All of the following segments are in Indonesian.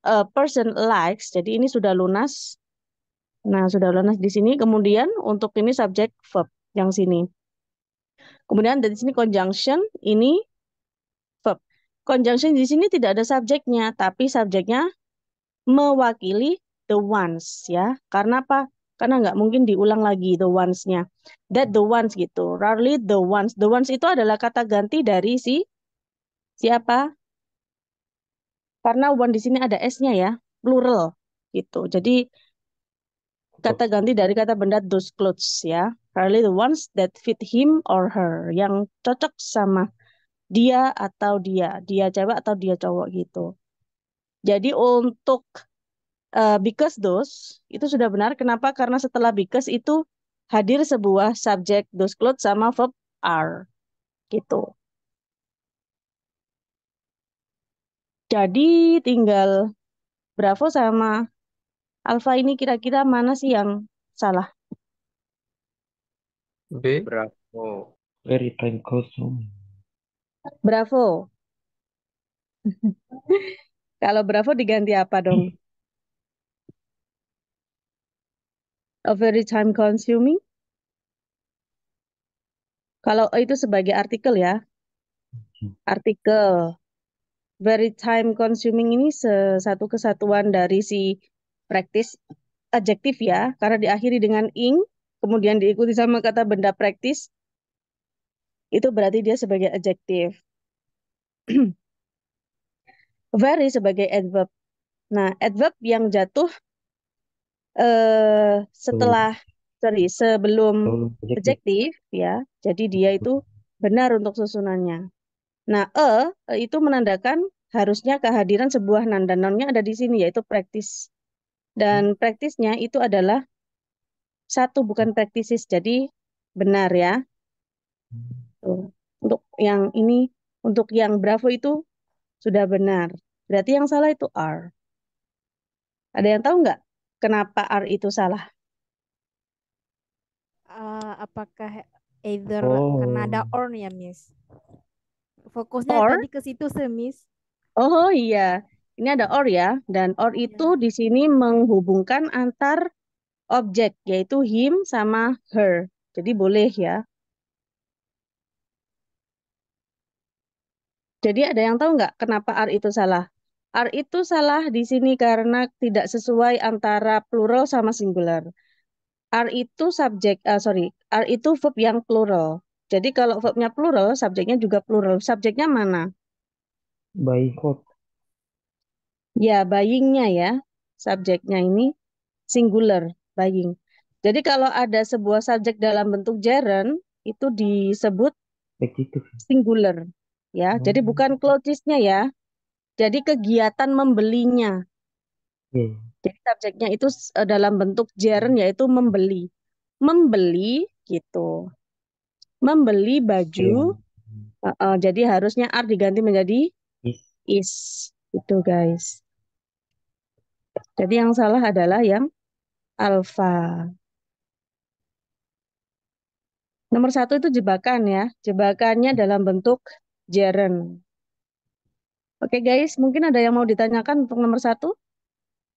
a person likes, jadi ini sudah lunas. Nah, sudah lunas di sini. Kemudian untuk ini subjek verb yang sini. Kemudian dari sini conjunction, ini verb. Conjunction di sini tidak ada subjeknya, tapi subjeknya mewakili the ones ya. Karena apa? Karena nggak mungkin diulang lagi the ones-nya. That the ones gitu. Rarely the ones. The ones itu adalah kata ganti dari si siapa? Karena one di sini ada s-nya ya, plural gitu. Jadi kata ganti dari kata benda those clothes ya. Rarely the ones that fit him or her. Yang cocok sama dia atau dia. Dia cewek atau dia cowok gitu. Jadi untuk because those itu sudah benar. Kenapa? Karena setelah because itu hadir sebuah subjek those clothes sama verb are gitu. Jadi tinggal Bravo sama Alfa ini kira-kira mana sih yang salah? B. Bravo. Very time consuming. Bravo. Kalau Bravo diganti apa dong? A very time consuming. Kalau itu sebagai artikel ya, artikel. Very time consuming ini satu kesatuan dari si practice adjektif ya, karena diakhiri dengan ing, kemudian diikuti sama kata benda practice, itu berarti dia sebagai adjektif. Very sebagai adverb. Nah, adverb yang jatuh setelah, sebelum Subjective. adjektif ya, jadi dia itu benar untuk susunannya. Nah, itu menandakan harusnya kehadiran sebuah nanda nonnya ada di sini, yaitu practice. Dan praktisnya itu adalah satu, bukan practices. Jadi benar ya. Tuh. Untuk yang ini, untuk yang Bravo itu sudah benar. Berarti yang salah itu are. Ada yang tahu nggak kenapa are itu salah? Apakah either karena ada Oh, or ya, Miss? Fokusnya Or, tadi ke situ sih, Miss. oh iya, ini ada or ya. Dan or itu Iya. di sini menghubungkan antar objek, yaitu him sama her. Jadi boleh ya. Jadi ada yang tahu nggak kenapa are itu salah? Are itu salah di sini karena tidak sesuai antara plural sama singular. Are itu are itu verb yang plural. Jadi kalau verbnya plural, subjeknya juga plural. Subjeknya mana? by hot. Ya, buying-nya ya. Subjeknya ini singular, buying. Jadi kalau ada sebuah subjek dalam bentuk gerund, itu disebut Adjective. singular. Ya, Oh, jadi bukan clothes-nya ya. Jadi kegiatan membelinya. yeah. Jadi subjeknya itu dalam bentuk gerund yaitu membeli. Membeli gitu. Membeli baju. Same. Jadi harusnya are diganti menjadi Is. is. Itu guys. Jadi yang salah adalah yang alfa. Nomor satu itu jebakan ya. Jebakannya dalam bentuk gerund. Oke guys, mungkin ada yang mau ditanyakan untuk nomor satu?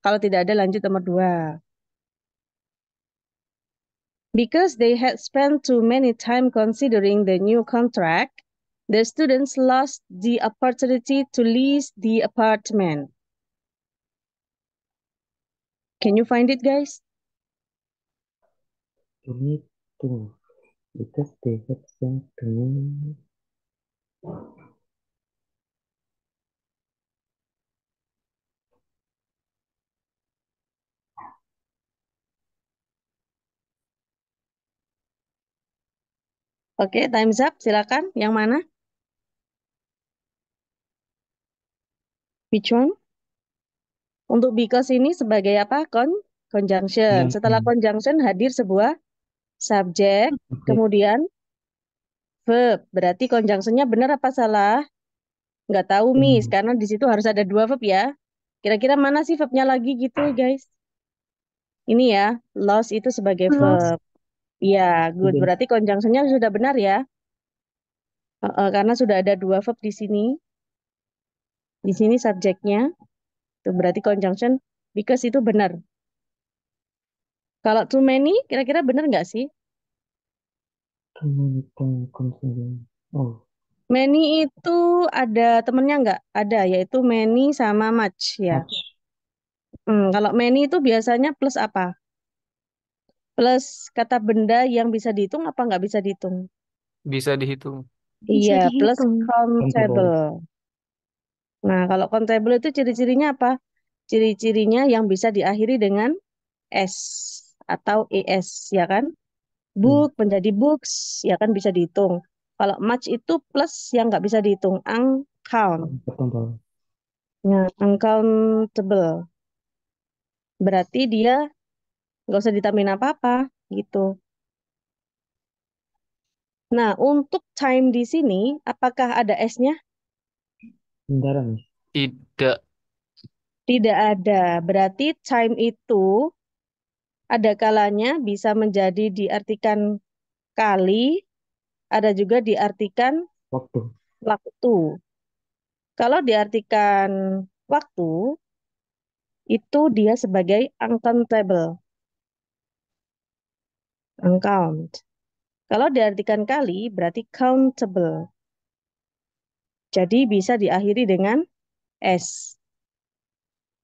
Kalau tidak ada lanjut nomor dua. Because they had spent too many time considering the new contract, the students lost the opportunity to lease the apartment. Can you find it, guys? To me too. Because they had sent to me. Oke, time's up. Silakan. Yang mana? Which one? Untuk because ini sebagai apa? Conjunction. Setelah Conjunction. conjunction hadir sebuah subjek, Subject. kemudian verb. Berarti conjunctionnya benar apa salah? Nggak tahu, Miss. Karena di situ harus ada dua verb ya. Kira-kira mana sih verbnya lagi gitu, guys? Ini ya, lost itu sebagai Lost. verb. Iya, good. Student. Berarti conjunctionnya sudah benar ya. Karena sudah ada dua verb di sini. Di sini subjeknya. Itu berarti conjunction because itu benar. Kalau too many, kira-kira benar nggak sih? Too many time consuming. Oh, Many itu ada temennya nggak? Ada, yaitu many sama much ya. much. Kalau many itu biasanya plus apa? Plus kata benda yang bisa dihitung apa nggak bisa dihitung? Bisa dihitung. Iya, Bisa plus dihitung. countable. Countable. Nah, kalau countable itu ciri-cirinya apa? Ciri-cirinya yang bisa diakhiri dengan S atau ES, ya kan? Ya, Book menjadi books, ya kan bisa dihitung. Kalau much itu plus yang nggak bisa dihitung, uncount. countable. Nah, uncountable. Berarti dia nggak usah ditambahin apa-apa, gitu. Nah, untuk time di sini, apakah ada S-nya? Bentar, Miss. Tidak. Tidak ada. Berarti time itu ada kalanya bisa menjadi diartikan kali, ada juga diartikan Waktu. waktu. Kalau diartikan waktu, itu dia sebagai uncountable, uncount. Kalau diartikan kali, berarti countable. Jadi bisa diakhiri dengan S.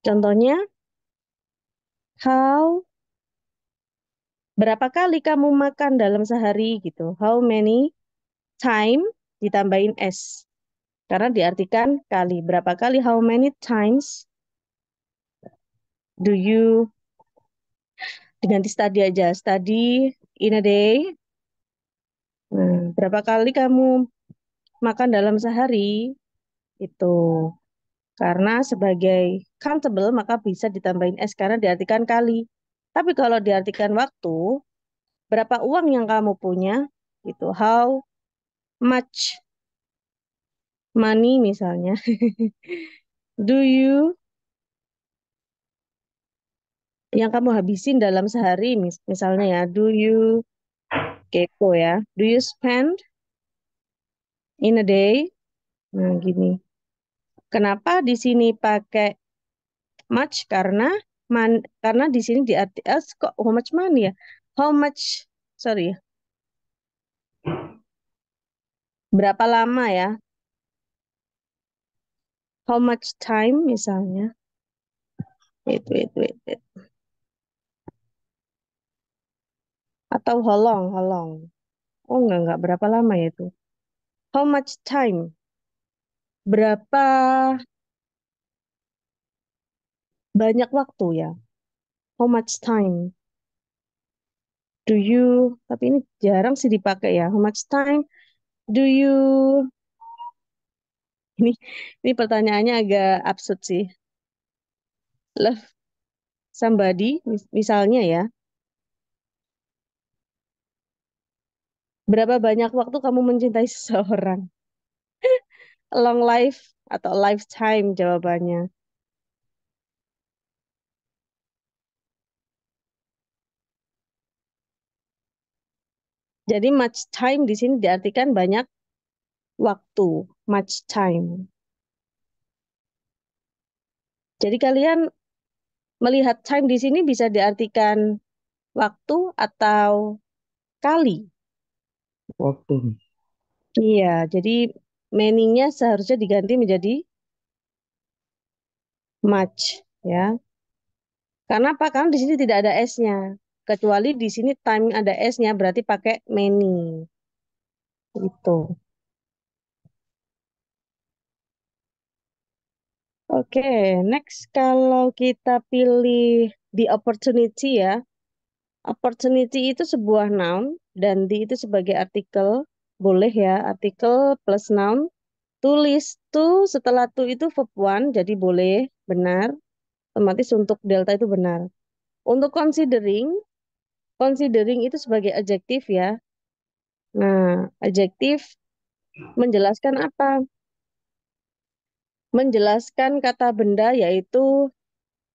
Contohnya, how, berapa kali kamu makan dalam sehari gitu. How many time ditambahin S. Karena diartikan kali. Berapa kali, how many times do you, diganti study aja. Study in a day. Nah, berapa kali kamu makan dalam sehari? Itu. Karena sebagai countable maka bisa ditambahin S karena diartikan kali. Tapi kalau diartikan waktu, berapa uang yang kamu punya? Gitu. How much money misalnya. Do you yang kamu habisin dalam sehari misalnya ya. Do you kepo ya. Do you spend in a day? Nah, gini. Kenapa di sini pakai much? Karena di sini diarti kok how much money ya? How much, sorry ya. Berapa lama ya? How much time misalnya? Wait. Atau how long? Oh enggak, berapa lama ya itu? How much time? Berapa banyak waktu ya? How much time do you, tapi ini jarang sih dipakai ya. How much time do you, ini ini pertanyaannya agak absurd sih. Love somebody, misalnya ya. Berapa banyak waktu kamu mencintai seseorang? Long life atau lifetime jawabannya. Jadi much time di sini diartikan banyak waktu, much time. Jadi kalian melihat time di sini bisa diartikan waktu atau kali. Waktu, Miss. Iya, jadi meaningnya seharusnya diganti menjadi much, ya. Karena apa? Karena di sini tidak ada S-nya. Kecuali di sini time ada S-nya, berarti pakai many. Itu. Oke, next kalau kita pilih the opportunity ya. Opportunity itu sebuah noun dan the itu sebagai artikel. Boleh ya, artikel plus noun. Tulis to setelah to itu verb one, jadi boleh, benar. Otomatis untuk delta itu benar. Untuk considering, considering itu sebagai adjektif ya. Nah, adjektif menjelaskan apa? Menjelaskan kata benda yaitu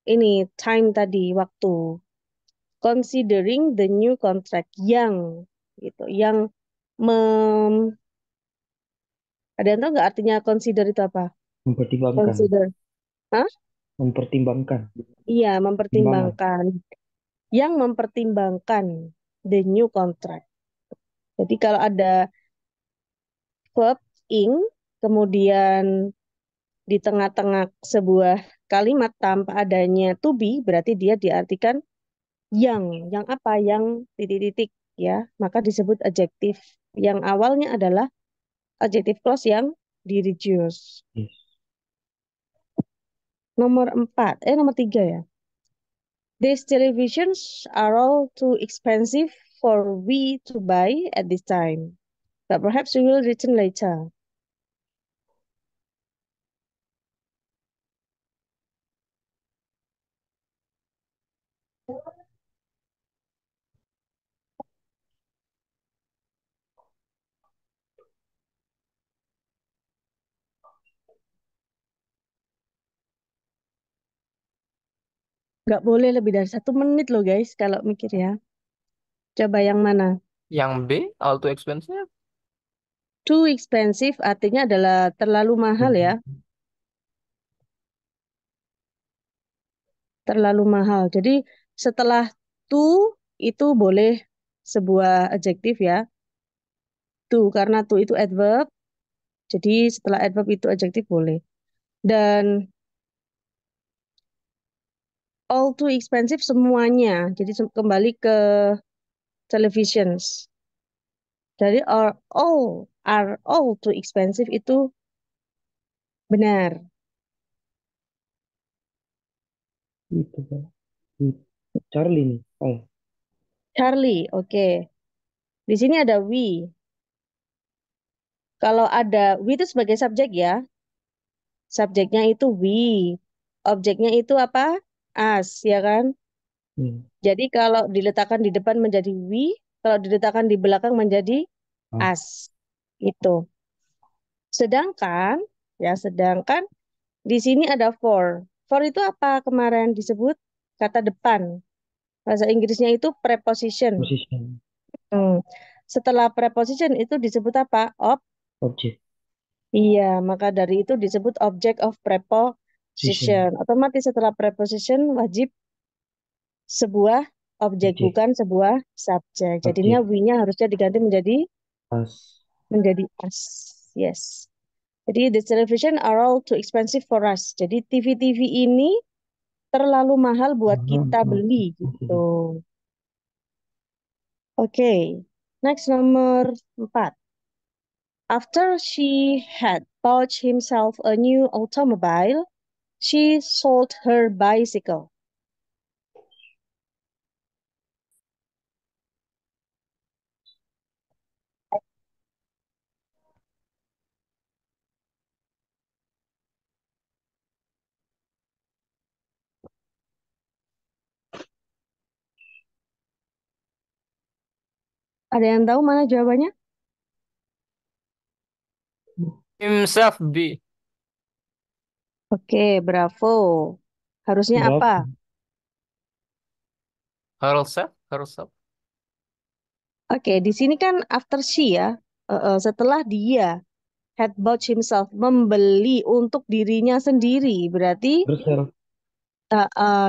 ini time tadi, waktu. Considering the new contract yang gitu, yang mem, ada yang tahu nggak artinya consider itu apa? Mempertimbangkan. Consider, hah? Mempertimbangkan. Iya, Timbangan. mempertimbangkan. Yang mempertimbangkan the new contract. Jadi kalau ada verb ing, kemudian di tengah-tengah sebuah kalimat tanpa adanya to be, berarti dia diartikan yang apa? Yang titik-titik ya, maka disebut adjektif. Yang awalnya adalah adjective clause yang di reduce. Yes. Nomor 3 ya. These televisions are all too expensive for we to buy at this time. But perhaps we will return later. Nggak boleh lebih dari 1 menit loh guys kalau mikir ya. Coba yang mana? Yang B, all too expensive. Too expensive artinya adalah terlalu mahal ya. Terlalu mahal. Jadi setelah too itu boleh sebuah adjektif ya. Too, karena too itu adverb. Jadi setelah adverb itu adjektif boleh. Dan all too expensive semuanya. Jadi kembali ke televisions. Jadi are all too expensive itu benar. Itu kan. Charlie nih. Oh, Charlie, oke. Di sini ada we. Kalau ada we itu sebagai subjek ya. Subjeknya itu we. Objeknya itu apa? Us, ya kan? hmm. Jadi kalau diletakkan di depan menjadi we, kalau diletakkan di belakang menjadi Ah, us. Itu. Sedangkan di sini ada for. For itu apa kemarin disebut kata depan. Bahasa Inggrisnya itu preposition. position. Hmm. Setelah preposition itu disebut apa? Object. Iya, maka dari itu disebut object of preposition. Position. Otomatis setelah preposition wajib sebuah objek, Object. bukan sebuah subjek. Jadinya Object. we-nya harusnya diganti menjadi As. us. Yes. Jadi the television are all too expensive for us. Jadi TV-TV ini terlalu mahal buat kita beli gitu. Oke. Next nomor 4. After she had bought himself a new automobile, she sold her bicycle. Ada yang tahu mana jawabannya? Himself B. Oke, bravo. Harusnya apa? Berapa? Herself, herself. Oke, di sini kan after she ya. Setelah dia had bought himself, membeli untuk dirinya sendiri. Berarti Herself.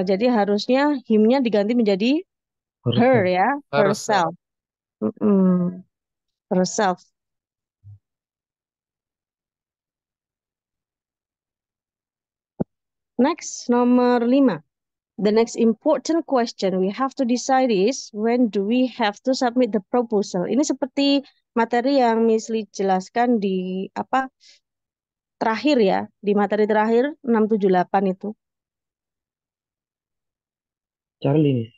jadi harusnya him-nya diganti menjadi her Herself. ya, Herself. herself. Mm-mm, herself. Next, nomor 5. The next important question we have to decide is when do we have to submit the proposal? Ini seperti materi yang Miss Lee jelaskan di apa terakhir ya, di materi terakhir 678 itu. Charlie nih.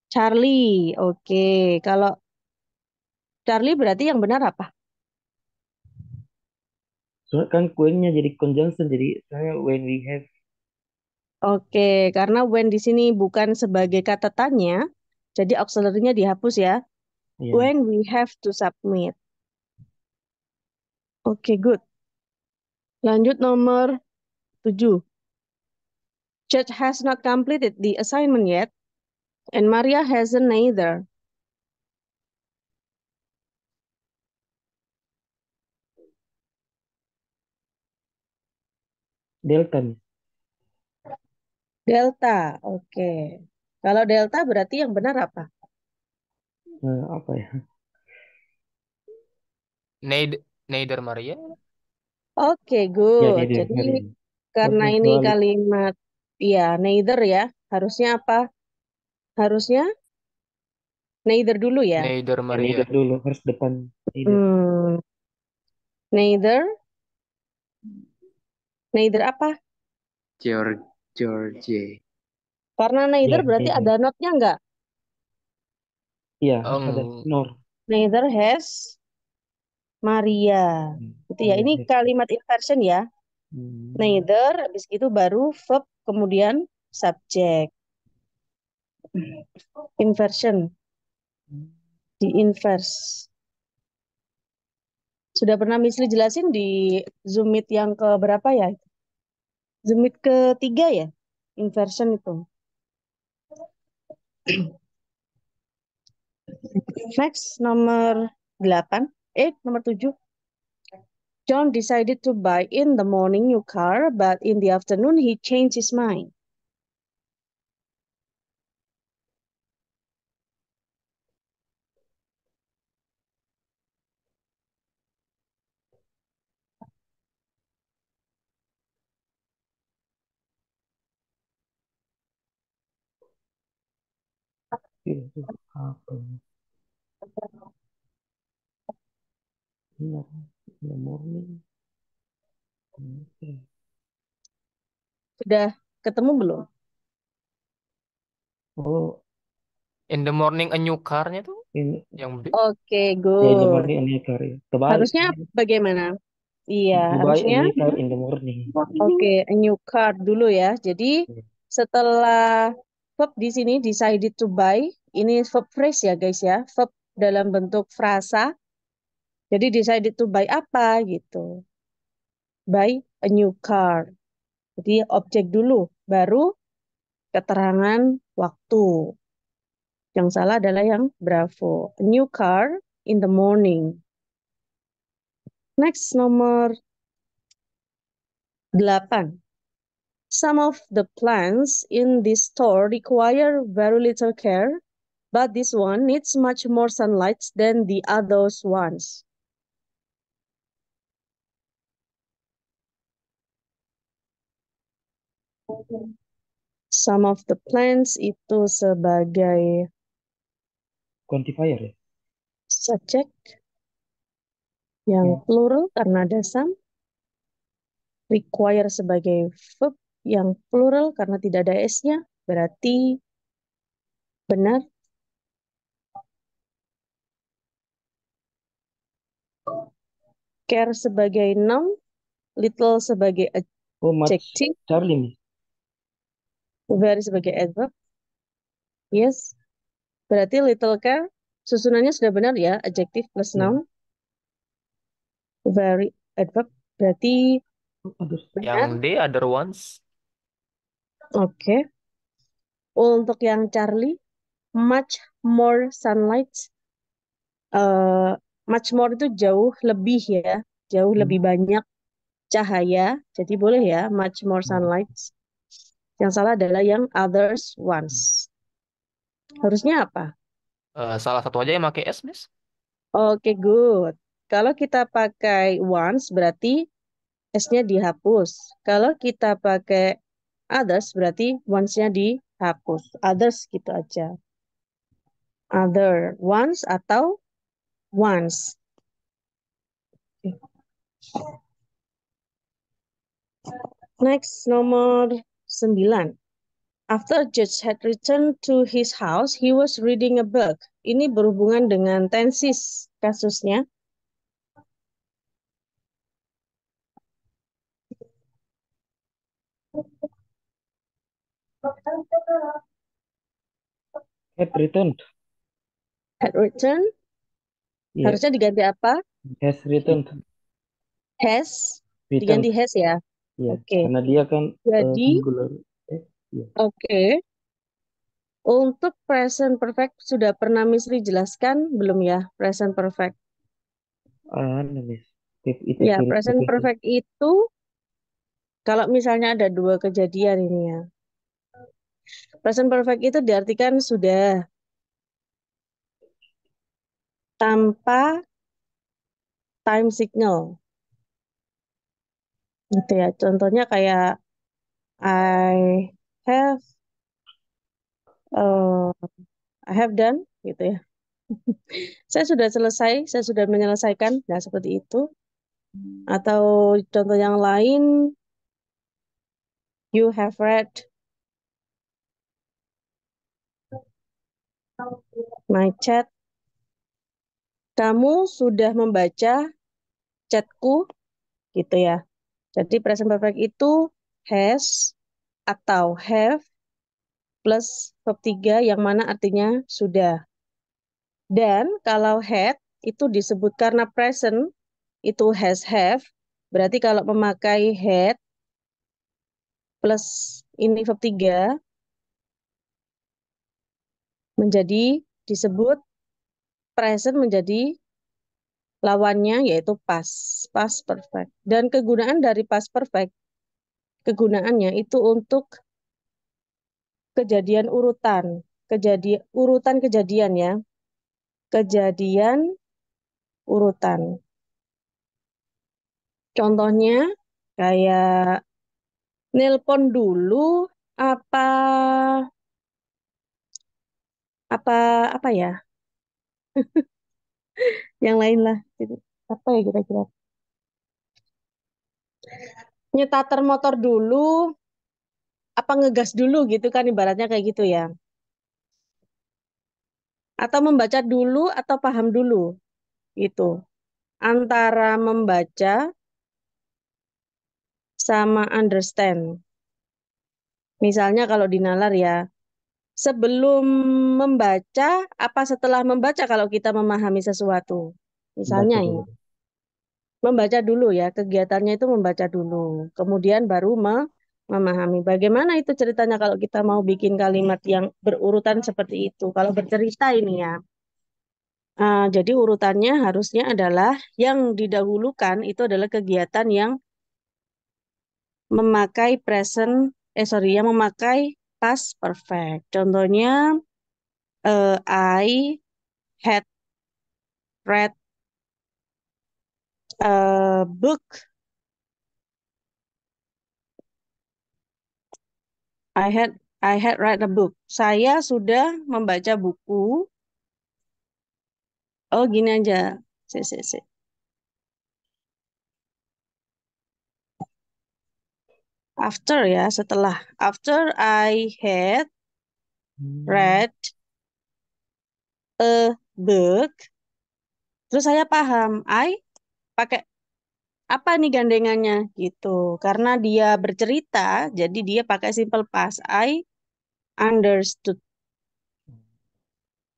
Charlie, oke. Kalau Charlie berarti yang benar apa? Soalnya kan kuenya jadi conjunction. Jadi saya when we have. Oke, karena when di sini bukan sebagai kata tanya, jadi auxiliary-nya dihapus ya. Ya. When we have to submit. Oke, good. Lanjut nomor 7. Judge has not completed the assignment yet, and Maria hasn't either. Delta nih. Delta. Oke. Kalau delta berarti yang benar apa? Apa ya? Neither Maria. Oke, Ya, good. neither Jadi Maria. karena Oke, ini kebalik. kalimat ya neither ya, harusnya apa? Harusnya neither dulu ya. Neither Ya, Maria. neither dulu. Harus depan neither. Hmm, neither, neither apa? George. Karena Ya, neither berarti neither. ada notnya nggak? Iya, harus ada Eng, nor. Neither has Maria. Gitu ya. Iya, Ini yes. kalimat inversion ya. Neither, habis itu baru verb, kemudian subjek. Inversion, di inverse. Sudah pernah Misli jelasin di Zoom Meet yang ke berapa ya? Zoom Meet ketiga ya? Inversion itu. Next, nomor 8. Nomor 7. John decided to buy in the morning new car, but in the afternoon he changed his mind. Itu apa? Benar. In the morning. Oke. Sudah ketemu belum? Oh, in the morning a new car-nya tuh ini yang B. Oke, ya in the good. morning ini car ya. Kebalik. Harusnya bagaimana? Iya, To buy a harusnya. new car in the morning. Oke, a new car dulu ya. Jadi setelah verb di sini decided to buy, ini verb phrase ya guys ya, verb dalam bentuk frasa. Jadi decided to buy apa gitu. Buy a new car. Jadi objek dulu, baru keterangan waktu. Yang salah adalah yang bravo. A new car in the morning. Next, nomor 8. Some of the plants in this store require very little care, but this one needs much more sunlight than the others ones. Some of the plants itu sebagai Quantifier ya. subjek yang Ya. plural karena ada some. Require sebagai verb yang plural karena tidak ada s-nya. Berarti benar. Care sebagai noun, little sebagai Oh, much adjective, Charlie nih. very sebagai adverb. Yes. Berarti little care susunannya sudah benar ya, adjective plus Ya. noun. Very adverb berarti Aduh. Yang benar. D other ones. Oke. Untuk yang Charlie, much more sunlight. Much more itu jauh lebih ya, jauh lebih banyak cahaya. Jadi boleh ya, much more sunlight. Yang salah adalah yang others ones. Harusnya apa? Salah satu aja yang pakai S, Miss. Oke, good. Kalau kita pakai once berarti S-nya dihapus. Kalau kita pakai others berarti once-nya dihapus. Others gitu aja. Other, once atau once. Next, nomor 9. After Judge had returned to his house, he was reading a book. Ini berhubungan dengan tenses kasusnya. Had returned. Had returned, Ya. harusnya diganti apa? Has returned. Has, Returned. diganti has ya. Ya. Oke. Karena dia kan Jadi, singular. Ya. oke. Untuk present perfect sudah pernah Misri jelaskan belum ya? Present perfect. Miss. Itu Ya, series present profession. perfect itu kalau misalnya ada dua kejadian ini ya. Present perfect itu diartikan sudah tanpa time signal. Gitu ya. Contohnya kayak I have uh, I have done gitu ya. Saya sudah selesai, saya sudah menyelesaikan. Nah, seperti itu. Atau contoh yang lain, you have read my chat. Kamu sudah membaca chatku, gitu ya. Jadi present perfect itu has atau have plus verb 3 yang mana artinya sudah. Dan kalau had itu disebut karena present itu has have, berarti kalau memakai had plus ini verb 3 menjadi disebut present menjadi lawannya yaitu past perfect. Dan kegunaan dari past perfect, kegunaannya itu untuk kejadian urutan kejadian ya. Kejadian urutan. Contohnya kayak nelpon dulu apa apa apa ya? Yang lain lah. Apa ya kira-kira? Nyetater motor dulu apa ngegas dulu gitu kan ibaratnya kayak gitu ya. Atau membaca dulu atau paham dulu gitu. Antara membaca sama understand. Misalnya kalau di nalar ya, sebelum membaca apa setelah membaca kalau kita memahami sesuatu. Misalnya Baca ini, dulu. membaca dulu ya, kegiatannya itu membaca dulu. Kemudian baru memahami. Bagaimana itu ceritanya kalau kita mau bikin kalimat yang berurutan seperti itu. Kalau bercerita ini ya. Jadi urutannya harusnya adalah yang didahulukan itu adalah kegiatan yang memakai yang memakai past perfect. Contohnya, I had read a book. I had read a book. Saya sudah membaca buku. Oh, gini aja. Si. After ya, setelah. After I had read a book, terus saya paham. I pakai apa nih gandengannya gitu. Karena dia bercerita, jadi dia pakai simple past. I understood.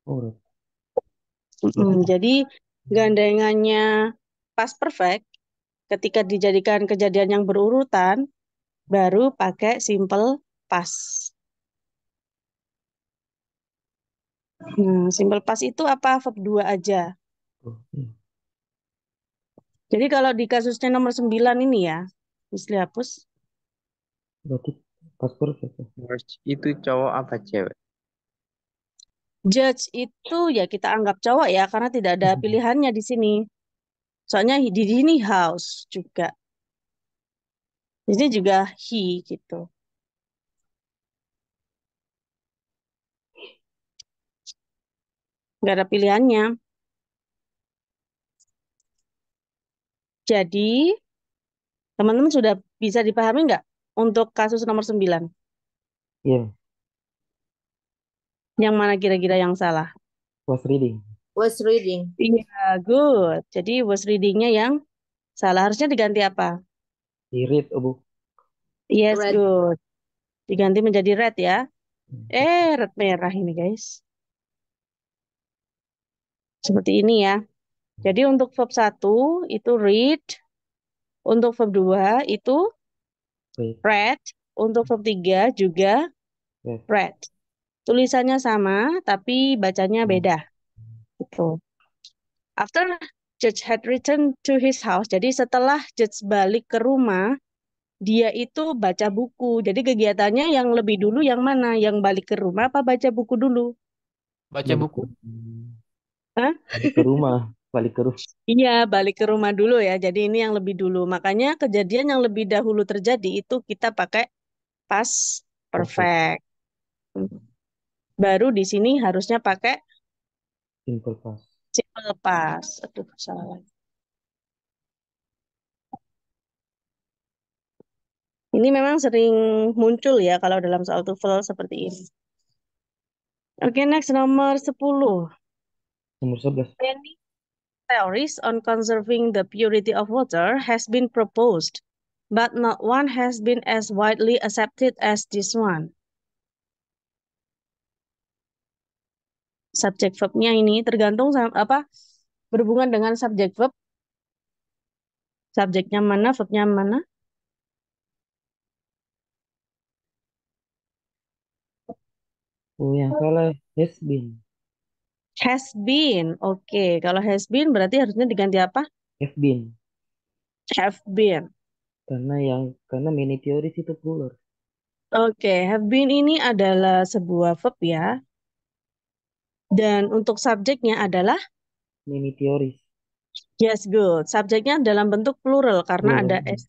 Urut. Jadi gandengannya past perfect ketika dijadikan kejadian yang berurutan baru pakai simple past. Simple past itu apa? Verb 2 aja. Oh, iya. Jadi kalau di kasusnya nomor 9 ini ya, bisa dihapus. Berarti pas perfect ya. Merge itu cowok apa cewek? Judge itu ya kita anggap cowok ya karena tidak ada pilihannya di sini. Soalnya di sini house juga. Di sini juga he gitu. Nggak ada pilihannya. Jadi teman-teman sudah bisa dipahami nggak untuk kasus nomor 9? Iya, Yang mana kira-kira yang salah? was reading. Was reading. Iya, good. Jadi was reading-nya yang salah. Harusnya diganti apa? He read a book. Yes, Read. good. Diganti menjadi red ya. Red merah ini guys. Seperti ini ya. Jadi untuk verb 1 itu read. Untuk verb 2 itu Read. read. Untuk verb 3 juga Read. read. Tulisannya sama, tapi bacanya beda. Gitu. After Judge had returned to his house, jadi setelah Judge balik ke rumah, dia itu baca buku. Jadi kegiatannya yang lebih dulu yang mana? Yang balik ke rumah apa baca buku dulu? Baca Balik buku. ke, Hah? balik ke rumah. Balik ke rumah. Iya, balik ke rumah dulu ya. Jadi ini yang lebih dulu. Makanya kejadian yang lebih dahulu terjadi itu kita pakai past Perfect. perfect. Baru di sini harusnya pakai Simple past. simple past. Aduh, salah lagi. Ini memang sering muncul ya kalau dalam soal TOEFL seperti ini. Oke, next nomor 10. Nomor 11. Many theories on conserving the purity of water has been proposed, but not one has been as widely accepted as this one. Subjek verbnya ini tergantung sama apa berhubungan dengan subjek verb. Subjeknya mana, verbnya mana? Oh, yang salah has been. Has been. Oke, kalau has been berarti harusnya diganti apa? Have been. Have been. Karena many theories itu plural. Oke, have been ini adalah sebuah verb ya. Dan untuk subjeknya adalah Many theories. yes, good. Subjeknya dalam bentuk plural karena ada Plural. s.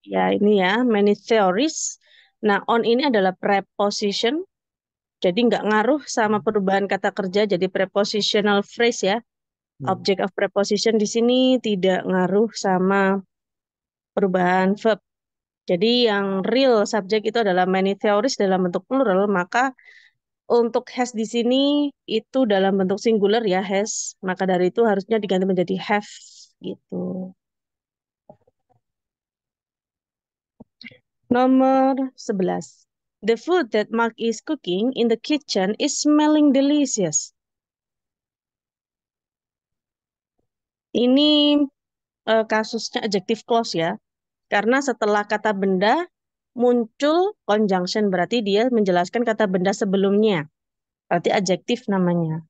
Ya, ini ya, many theories. Nah, on ini adalah preposition. Jadi nggak ngaruh sama perubahan kata kerja jadi prepositional phrase ya. Object of preposition di sini tidak ngaruh sama perubahan verb. Jadi yang real subject itu adalah many theories dalam bentuk plural, maka untuk has di sini itu dalam bentuk singular ya has, maka dari itu harusnya diganti menjadi have gitu. Nomor 11. The food that Mark is cooking in the kitchen is smelling delicious. Ini kasusnya adjective clause ya. Karena setelah kata benda muncul conjunction berarti dia menjelaskan kata benda sebelumnya. Berarti adjektif namanya.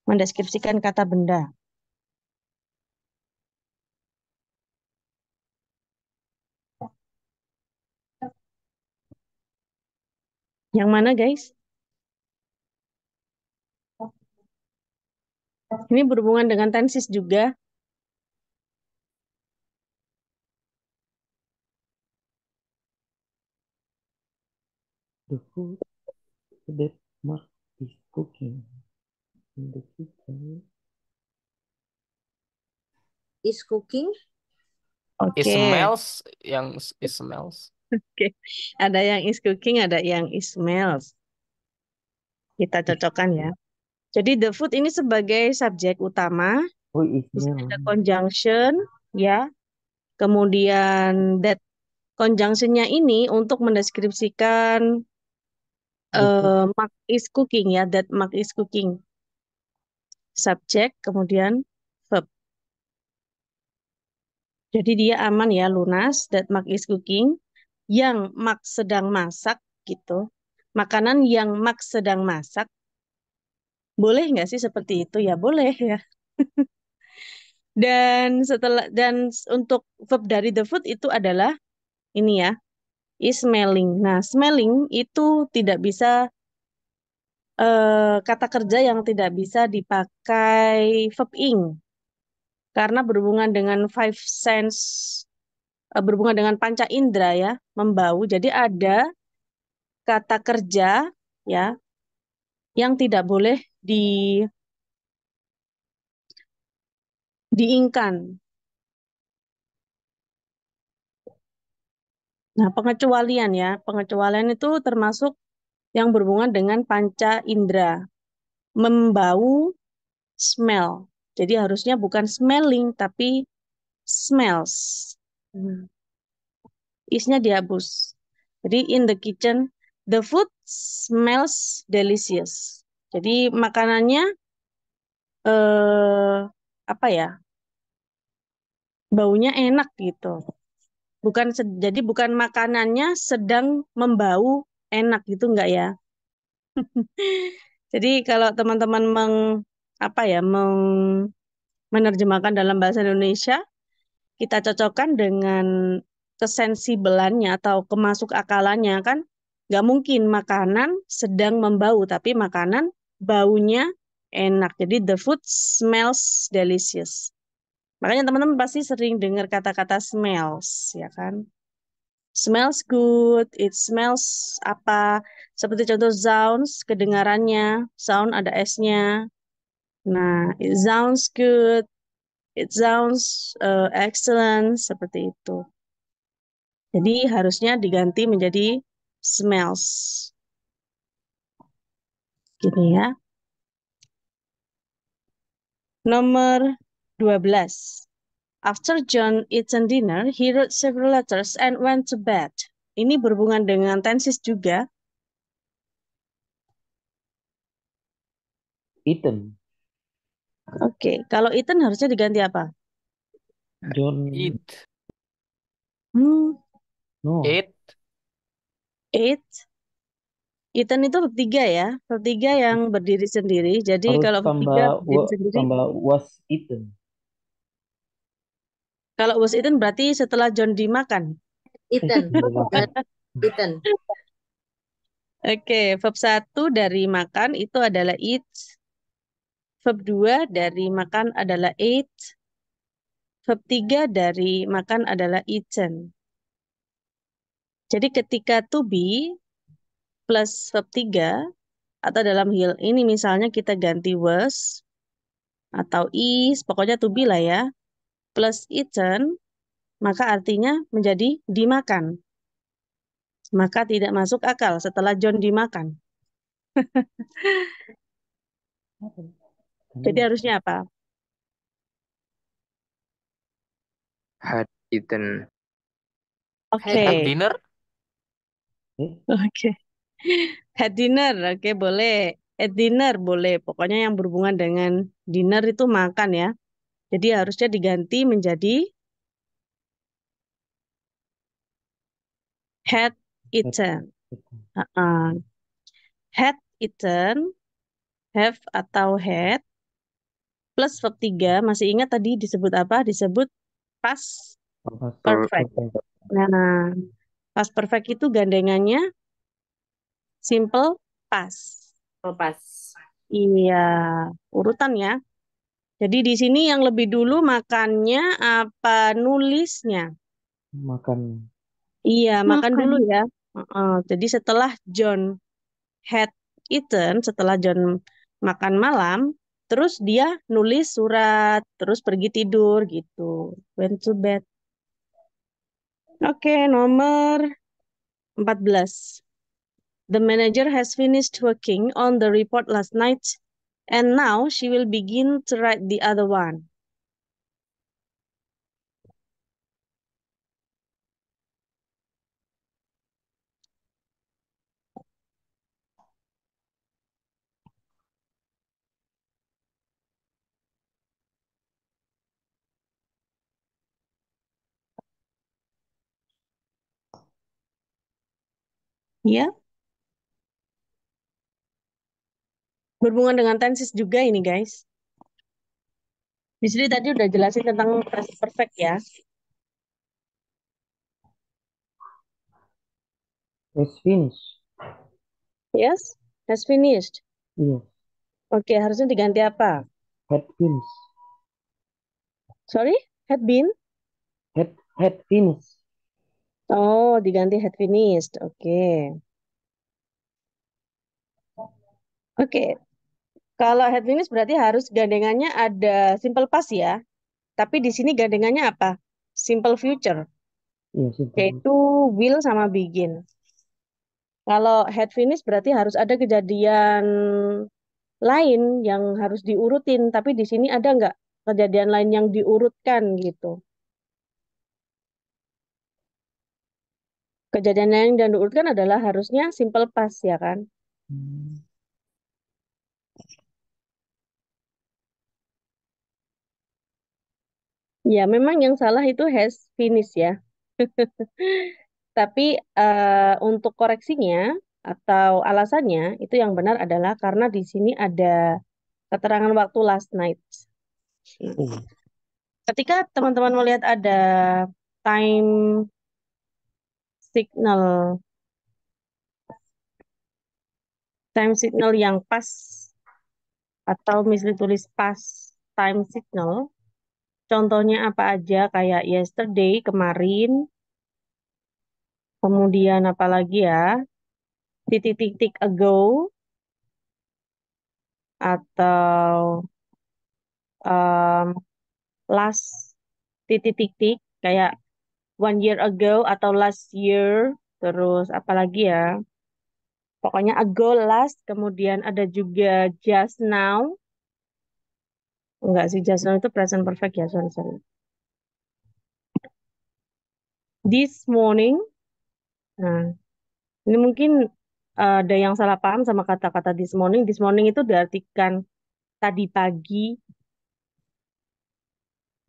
Mendeskripsikan kata benda. Yang mana guys? Ini berhubungan dengan tenses juga. The food that Mark is cooking in the kitchen. Is cooking. Oke. It smells, yang it smells. Oke. Ada yang is cooking, ada yang is smells. Kita cocokkan ya. Jadi the food ini sebagai subjek utama. Oh, it Di sini smells. ada conjunction ya. Kemudian that conjunction-nya ini untuk mendeskripsikan Mark is cooking ya, that Mark is cooking. Subjek, kemudian verb. Jadi dia aman ya, lunas, that Mark is cooking. Yang Mark sedang masak gitu. Makanan yang Mark sedang masak. Boleh nggak sih seperti itu? Ya boleh ya. Dan untuk verb dari the food itu adalah ini ya, is smelling. Nah, smelling itu tidak bisa kata kerja yang tidak bisa dipakai verb ing karena berhubungan dengan five sense, berhubungan dengan panca indera ya, membau. Jadi ada kata kerja ya yang tidak boleh diingkan. Nah, pengecualian ya, pengecualian itu termasuk yang berhubungan dengan panca indera. Membau, smell. Jadi harusnya bukan smelling, tapi smells. Isnya dihapus. Jadi in the kitchen, the food smells delicious. Jadi makanannya apa ya? Baunya enak gitu. Jadi bukan makanannya sedang membau enak gitu enggak ya? Jadi kalau teman-teman menerjemahkan dalam bahasa Indonesia, kita cocokkan dengan kesensibelannya atau kemasuk akalannya kan nggak mungkin makanan sedang membau, tapi makanan baunya enak. Jadi the food smells delicious. Makanya teman-teman pasti sering dengar kata-kata smells, ya kan? Smells good, it smells apa? Seperti contoh sounds, kedengarannya, sound ada S-nya. Nah, it sounds good, it sounds excellent, seperti itu. Jadi harusnya diganti menjadi smells. Gini ya. Nomor 12. After John eaten dinner, he wrote several letters and went to bed. Ini berhubungan dengan tenses juga. Eaten. Oke, kalau eaten harusnya diganti apa? John. Eat. No. Eat. Ate. Eaten itu verb 3 ya. Verb 3 yang berdiri sendiri. Jadi Harus kalau verb 3 berdiri sendiri, tambah was eaten. kalau was eaten berarti setelah John dimakan. Eaten. Dimakan. Eaten. Oke, verb 1 dari makan itu adalah eat. Verb 2 dari makan adalah ate. Verb 3 dari makan adalah eaten. Jadi ketika to be plus verb 3 atau dalam hal ini misalnya kita ganti was atau is, pokoknya to be lah ya, plus eaten, maka artinya menjadi dimakan. Maka tidak masuk akal setelah John dimakan. Jadi harusnya apa? Had eaten. Oke. Have dinner. Oke. Had dinner, oke boleh. At dinner boleh. Pokoknya yang berhubungan dengan dinner itu makan ya. Jadi harusnya diganti menjadi had eaten. Had eaten, have atau had, plus verb 3, masih ingat tadi disebut apa? Disebut past perfect. Nah, past perfect itu gandengannya simple past. Lepas. Iya, urutan ya. Jadi di sini yang lebih dulu makannya apa nulisnya? Makan. Iya, makan dulu ya. Jadi setelah John had eaten, setelah John makan malam, terus dia nulis surat, terus pergi tidur gitu. Went to bed. Oke, nomor 14. The manager has finished working on the report last night, and now she will begin to write the other one. Ya, berhubungan dengan tenses juga ini guys. Di sini tadi udah jelasin tentang past perfect ya. Has finished. Yes, has finished. Yes. Oke, harusnya diganti apa? Had finished. Sorry, had been? Had finished. Oh, diganti had finished. Oke. Oke. Kalau had finished berarti harus gandengannya ada simple past ya. Tapi di sini gandengannya apa? Simple future. Yes, Yaitu will sama begin. Kalau had finished berarti harus ada kejadian lain yang harus diurutin. Tapi di sini ada nggak kejadian lain yang diurutkan gitu? Kejadian lain yang diurutkan adalah harusnya simple past ya kan? Ya, memang yang salah itu has finished ya. Tapi untuk koreksinya atau alasannya itu yang benar adalah karena di sini ada keterangan waktu last night. Ketika teman-teman melihat ada time signal. Time signal yang pas atau misalnya tulis past time signal. Contohnya apa aja kayak yesterday, kemarin. Kemudian apa lagi ya? Titik-titik ago atau um, last titik-titik kayak 1 year ago atau last year. Terus apa lagi ya? Pokoknya ago last. Kemudian ada juga just now. Enggak sih, just now itu present perfect ya. Sorry, sorry. This morning. Nah, ini mungkin ada yang salah paham sama kata-kata this morning. This morning itu diartikan tadi pagi.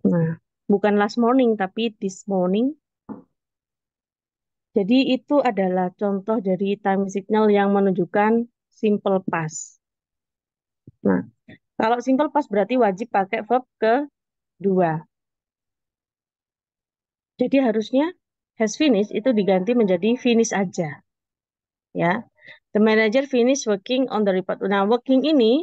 Nah, bukan last morning, tapi this morning. Jadi itu adalah contoh dari time signal yang menunjukkan simple past. Nah, kalau simple past berarti wajib pakai verb kedua. Jadi harusnya has finished itu diganti menjadi finish aja. Ya. The manager finished working on the report. Nah, working ini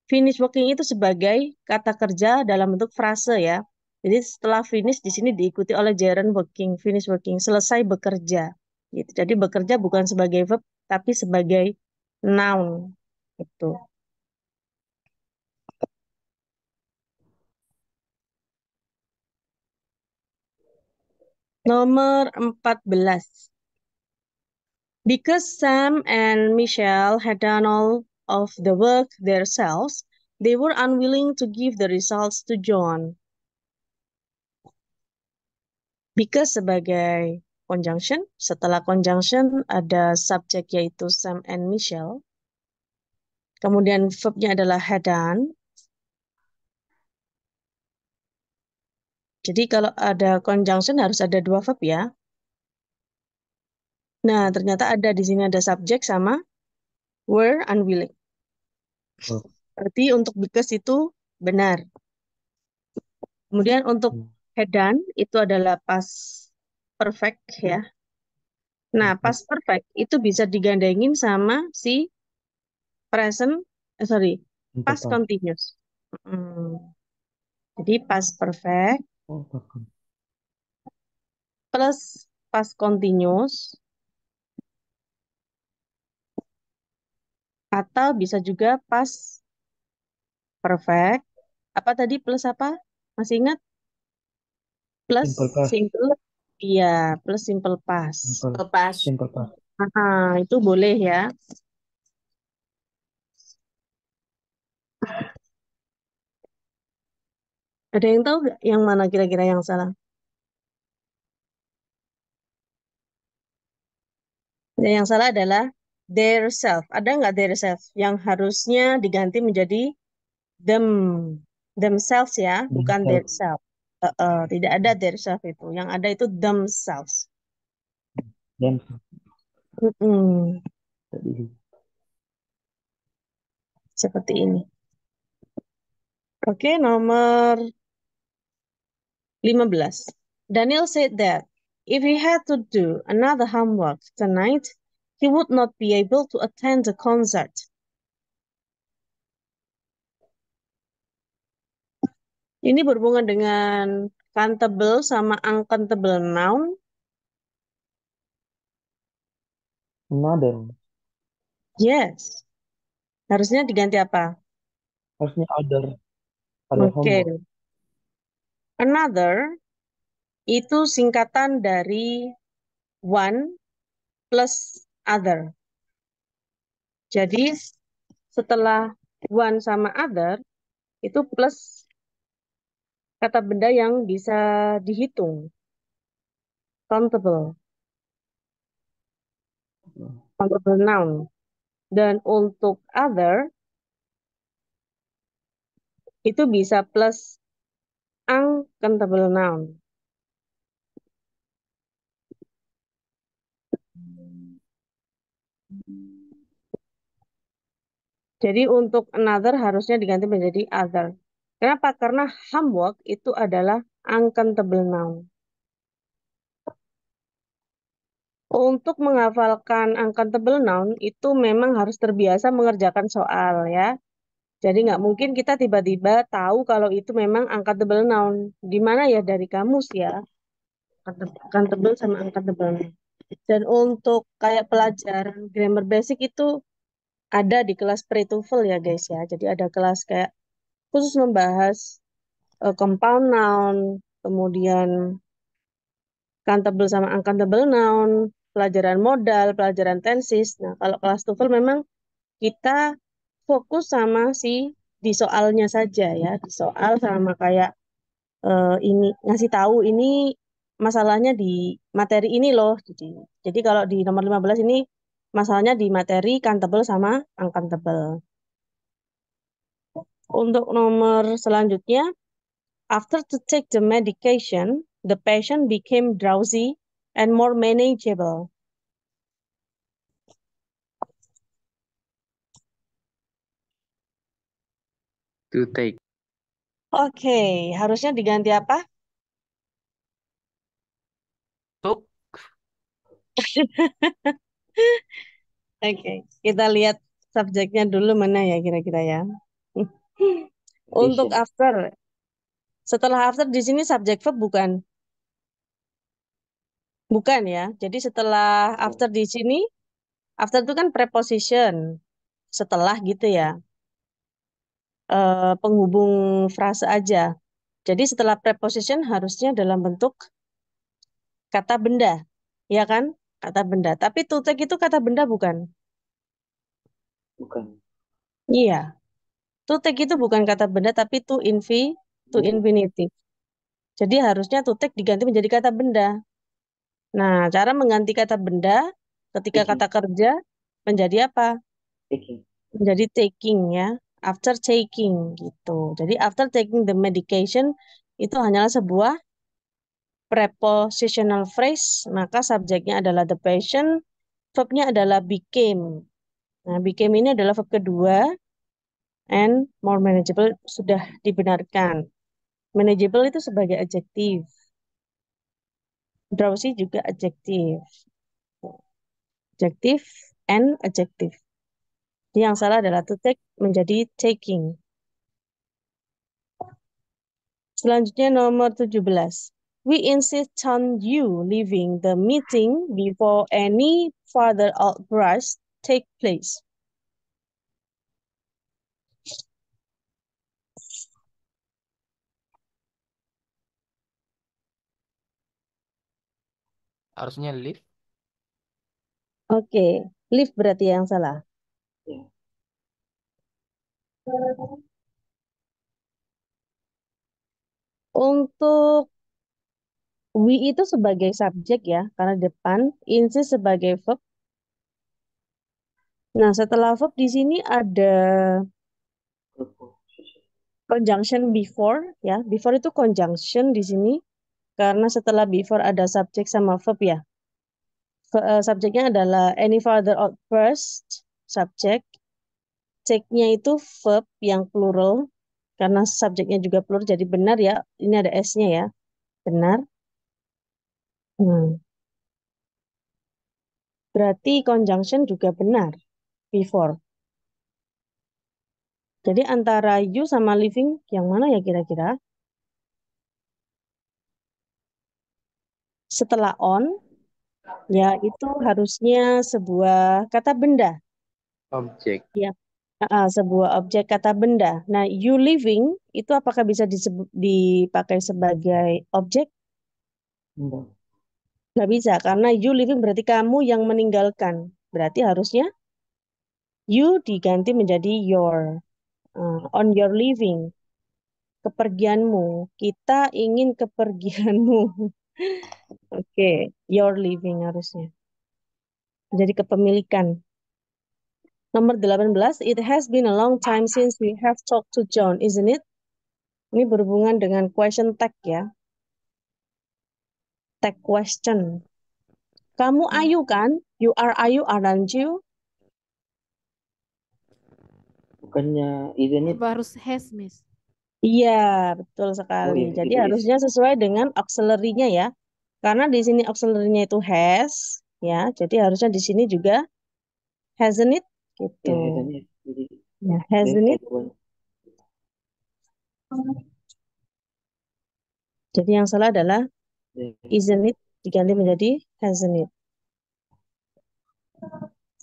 finish working itu sebagai kata kerja dalam bentuk frase ya. Jadi setelah finish di sini diikuti oleh gerund working, finish working, selesai bekerja. Gitu. Jadi bekerja bukan sebagai verb tapi sebagai noun. Itu. Nomor 14. Because Sam and Michelle had done all of the work themselves, they were unwilling to give the results to John. Because sebagai conjunction, setelah conjunction ada subjek yaitu Sam and Michelle. Kemudian verbnya adalah had done. Jadi kalau ada conjunction harus ada dua verb ya. Nah, ternyata ada di sini ada subjek sama were unwilling. Oh. Berarti untuk because itu benar. Kemudian untuk had done itu adalah past perfect ya. Nah, past perfect itu bisa digandengin sama si present, past Simple continuous. Jadi past perfect Oh, bagus. plus past continuous atau bisa juga past perfect. Apa tadi plus apa? Masih ingat? Plus Simple past. simple. Iya, plus simple past. Simple past. Itu boleh ya. Ada yang tahu nggak yang mana kira-kira yang salah? Dan yang salah adalah their self. Ada nggak their self? Yang harusnya diganti menjadi them. Themselves ya, bukan their self. Tidak ada their self itu. Yang ada itu themselves. Dan Mm-mm. tadi Seperti ini. Oke, nomor 15. Daniel said that if he had to do another homework tonight, he would not be able to attend the concert. Ini berhubungan dengan countable sama uncountable noun. another. Yes. Harusnya diganti apa? Harusnya other. Oke. Homework. Another itu singkatan dari one plus other. Jadi setelah one sama other itu plus kata benda yang bisa dihitung. Countable. Countable noun. Dan untuk other itu bisa plus uncountable noun. Jadi untuk another harusnya diganti menjadi other. Kenapa? Karena homework itu adalah uncountable noun. Untuk menghafalkan uncountable noun itu memang harus terbiasa mengerjakan soal ya. Jadi nggak mungkin kita tiba-tiba tahu kalau itu memang uncountable noun. Di mana ya dari kamus ya, uncountable sama uncountable noun. Dan untuk kayak pelajaran grammar basic itu ada di kelas pre-TOEFL ya guys ya. Jadi ada kelas kayak khusus membahas compound noun, kemudian countable sama uncountable noun, pelajaran modal, pelajaran tenses. Nah, kalau kelas TOEFL memang kita fokus sama di soalnya saja ya, di soal sama kayak ini ngasih tahu ini masalahnya di materi ini loh. Jadi kalau di nomor 15 ini masalahnya di materi countable sama uncountable. Untuk nomor selanjutnya, after to take the medication, the patient became drowsy and more manageable. To take. Oke, harusnya diganti apa? Took. Oke, kita lihat subjeknya dulu mana ya kira-kira ya. Untuk Condition. after, setelah after di sini subjek verb bukan? Bukan ya. Jadi setelah after di sini, after itu kan preposition. Setelah gitu ya. Penghubung frase aja. Jadi setelah preposition harusnya dalam bentuk kata benda. Ya kan? Kata benda. Tapi to take itu kata benda bukan? Bukan. Iya. To take itu bukan kata benda tapi to infinitive. Jadi harusnya to take diganti menjadi kata benda. Nah, cara mengganti kata benda ketika Taking. kata kerja menjadi apa? Taking. Menjadi taking ya. After taking gitu. Jadi after taking the medication itu hanyalah sebuah prepositional phrase, maka subjeknya adalah the patient, verbnya adalah became. Nah, became ini adalah verb kedua, and more manageable sudah dibenarkan. Manageable itu sebagai adjektif. Drowsy juga adjektif. Adjektif and adjektif. Jadi yang salah adalah to take menjadi taking. Selanjutnya nomor 17. We insist on you leaving the meeting before any further outbursts take place. Harusnya live. Oke, leave berarti yang salah. Ya. Untuk we itu sebagai subjek ya, karena depan, insist sebagai verb. Nah, setelah verb di sini ada Preposition. conjunction before ya. Before itu conjunction di sini karena setelah before ada subjek sama verb ya. Subjeknya adalah any further outburst, subjek. Take-nya itu verb yang plural karena subjeknya juga plural jadi benar ya. Ini ada S-nya ya. Benar. Berarti conjunction juga benar before. Jadi antara you sama living yang mana ya kira-kira? Setelah on, ya itu harusnya sebuah kata benda. Objek. Ya, sebuah objek kata benda. Nah, you living itu apakah bisa dipakai sebagai objek? Enggak. Nggak bisa, karena you living berarti kamu yang meninggalkan. Berarti harusnya you diganti menjadi your. On your leaving. Kepergianmu. Kita ingin kepergianmu. Oke, your living harusnya. Jadi kepemilikan. Nomor 18, it has been a long time since we have talked to John, isn't it? Ini berhubungan dengan question tag ya. Tag question. Kamu Ayu kan? You are Ayu, aren't you? Bukannya isn't it? Harus has, Miss. Iya, betul sekali. Oh ya, Jadi itu is. harusnya sesuai dengan auxiliary-nya ya. Karena di sini auxiliary-nya itu has, ya. Jadi harusnya di sini juga hasn't it Ya, gitu. hasn't it. Jadi Ya, hasn't delta it. jawabannya. Jadi yang salah adalah Delta. isn't it diganti menjadi hasn't it.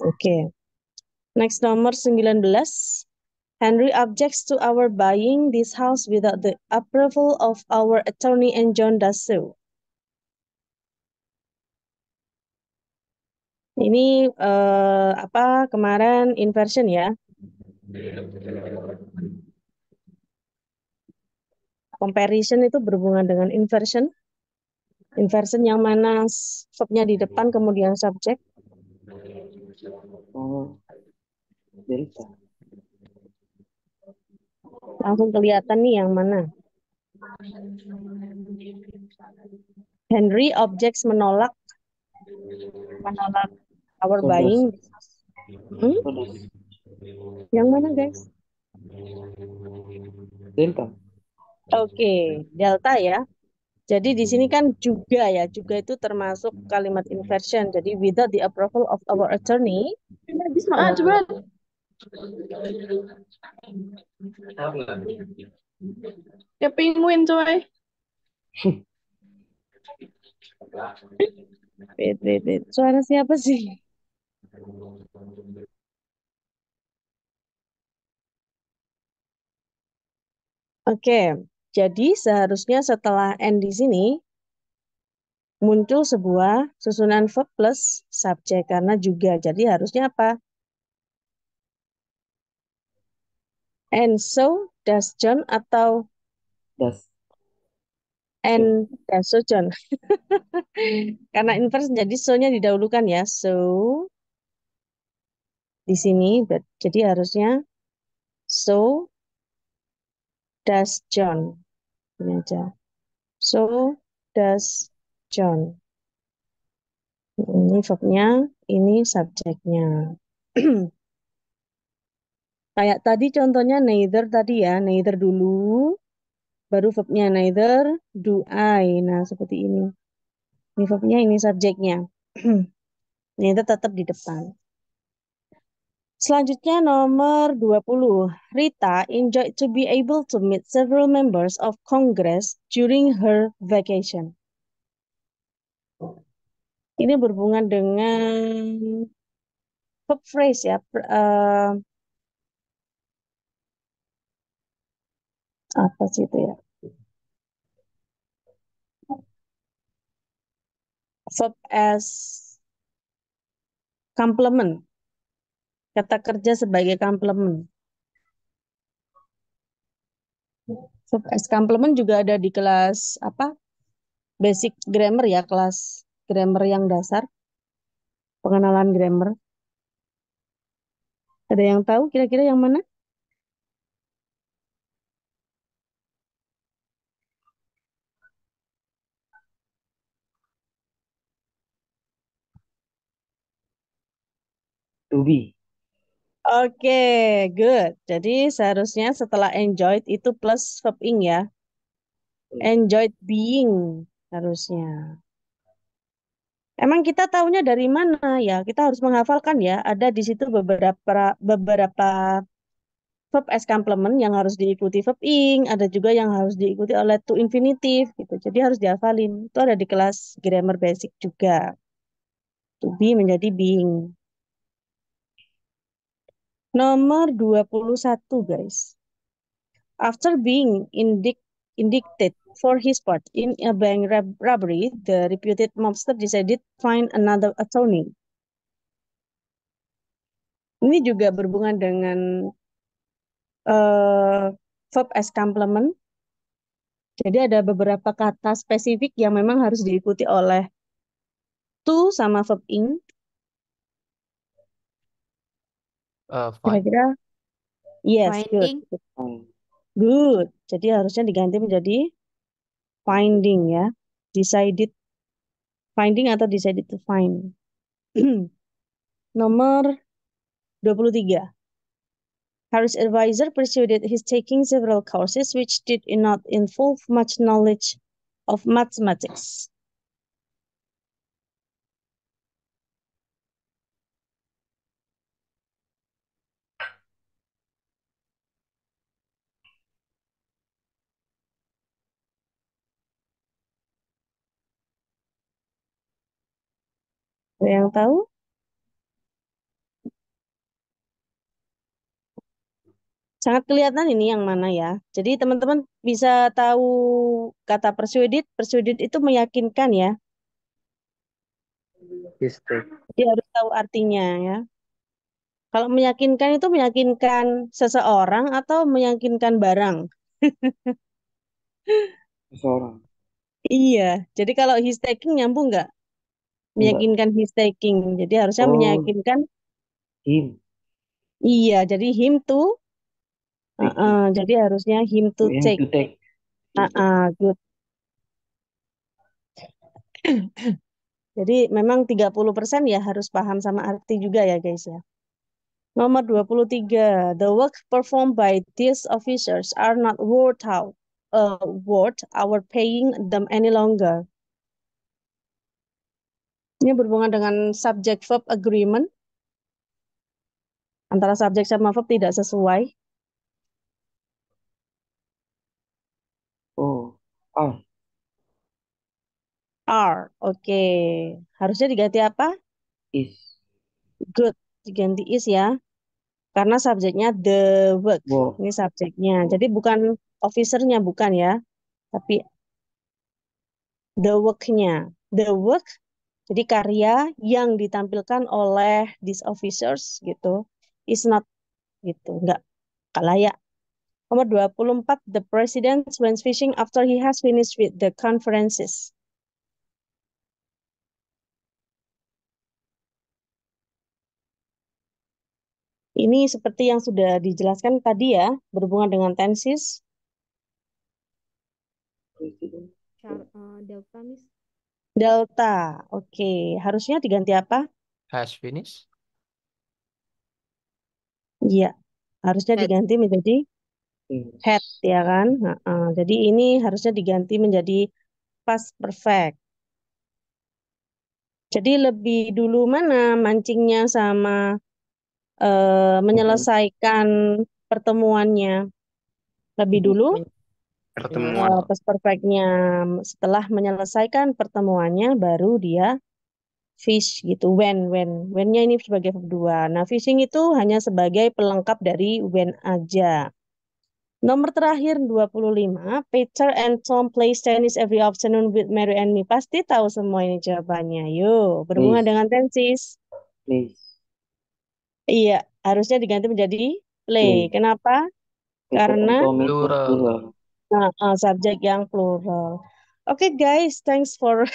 Oke. Next nomor 19. Henry objects to our buying this house without the approval of our attorney and John does so. Ini apa kemarin inversion ya. Comparison itu berhubungan dengan inversion. Inversion yang mana verbnya di depan kemudian subjek. Oh, delta. Langsung kelihatan nih yang mana. Henry objects menolak our So buying. Hmm? so does Yang mana guys? delta. Oke, delta ya. Jadi di sini kan juga ya, juga itu termasuk kalimat inversion. Jadi without the approval of our attorney. Coba. Ya penguin coy. Wait. Suara siapa sih? Oke, jadi seharusnya setelah N di sini muncul sebuah susunan verb plus subjek karena juga. Jadi harusnya apa? And so does John atau Das. and does so John. Karena inverse jadi so-nya didahulukan ya. So di sini jadi harusnya so does John. Ini aja. So does John. Ini verbnya, ini subjeknya. Kayak tadi contohnya neither tadi ya, neither dulu, baru verbnya neither do I. Nah, seperti ini. Ini verbnya, ini subjeknya. Neither tetap di depan. Selanjutnya nomor 20. Rita enjoyed to be able to meet several members of Congress during her vacation. Ini berhubungan dengan verb phrase ya. Apa sih itu ya? Verb as complement. Kata kerja sebagai complement. Verb as complement juga ada di kelas apa? Basic grammar ya, kelas grammar yang dasar. Pengenalan grammar. Ada yang tahu kira-kira yang mana? To be. Oke, good. Jadi seharusnya setelah enjoyed itu plus verb ing ya. Enjoyed being harusnya. Emang kita tahunya dari mana ya? Kita harus menghafalkan ya. Ada di situ beberapa verb as complement yang harus diikuti verb ing, ada juga yang harus diikuti oleh to infinitive gitu. Jadi harus dihafalin. Itu ada di kelas grammar basic juga. To be menjadi being. Nomor 21 guys. After being indicted for his part in a bank robbery, the reputed mobster decided to find another attorney. Ini juga berhubungan dengan verb as complement. Jadi ada beberapa kata spesifik yang memang harus diikuti oleh to sama verb ing. Find. Kira-kira yes, Finding. good. Jadi harusnya diganti menjadi finding ya. Decided finding atau decided to find. Nomor 23. Harry's advisor persuaded his taking several courses which did not involve much knowledge of mathematics. Ada yang tahu? Sangat kelihatan ini yang mana ya. Jadi teman-teman bisa tahu kata persuaded itu meyakinkan ya. His take. Jadi harus tahu artinya ya. Kalau meyakinkan itu meyakinkan seseorang atau meyakinkan barang? Seseorang. Iya. Jadi kalau he's taking nyambung nggak? Enggak. Meyakinkan he's taking. Jadi harusnya Oh, meyakinkan. him. Iya. Jadi him to. Taking. Jadi harusnya him to Him take. to take. Good. Jadi memang 30% ya harus paham sama arti juga ya guys ya. Nomor 23. The work performed by these officers are not worth our paying them any longer. Ini berhubungan dengan subject verb agreement. Antara subjek sama verb tidak sesuai. Oh, ah, Are. Oke. Harusnya diganti apa? is. Good. Diganti is ya. Karena subjeknya the work. Work. Ini subjeknya. Jadi bukan officernya, bukan ya. Tapi the work-nya. The work, jadi karya yang ditampilkan oleh these officers gitu. Is not gitu. Nggak layak. Nomor 24. The president went fishing after he has finished with the conferences. Ini seperti yang sudah dijelaskan tadi ya, berhubungan dengan tenses. President. Delta, Miss. Delta, oke. Harusnya diganti apa? Has finished. Iya, harusnya Had. diganti menjadi had Is. ya kan? Jadi ini harusnya diganti menjadi past perfect. Jadi lebih dulu mana mancingnya sama menyelesaikan pertemuannya? Lebih dulu Pertemuan. past perfect-nya. Setelah menyelesaikan pertemuannya baru dia fish gitu. When-nya ini sebagai verb 2. Nah, fishing itu hanya sebagai pelengkap dari when aja. Nomor terakhir 25. Peter and Tom play tennis every afternoon with Mary and me. Pasti tahu semua ini jawabannya. Yuk, berhubungan Please. dengan tenses. Please. Iya, harusnya diganti menjadi play. Play. Kenapa? Peter and Karena Tom itu Plural. plural. subjek yang plural. Oke guys, thanks for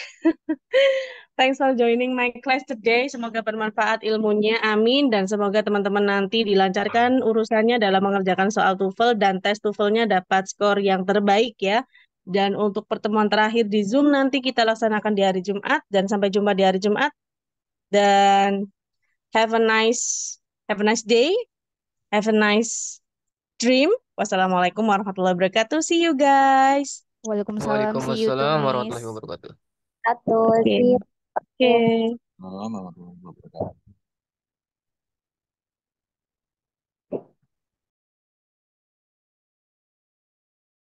joining my class today. Semoga bermanfaat ilmunya, amin. Dan semoga teman-teman nanti dilancarkan urusannya dalam mengerjakan soal TOEFL dan tes TOEFL-nya dapat skor yang terbaik ya. Dan untuk pertemuan terakhir di Zoom nanti kita laksanakan di hari Jumat dan sampai jumpa di hari Jumat. Dan have a nice day, have a nice dream. Wassalamualaikum warahmatullahi wabarakatuh. See you guys. Waalaikumsalam. See you too, Waalaikumsalam Miss. warahmatullahi wabarakatuh. Atau Oke. see you. Oke. Assalamualaikum warahmatullahi wabarakatuh.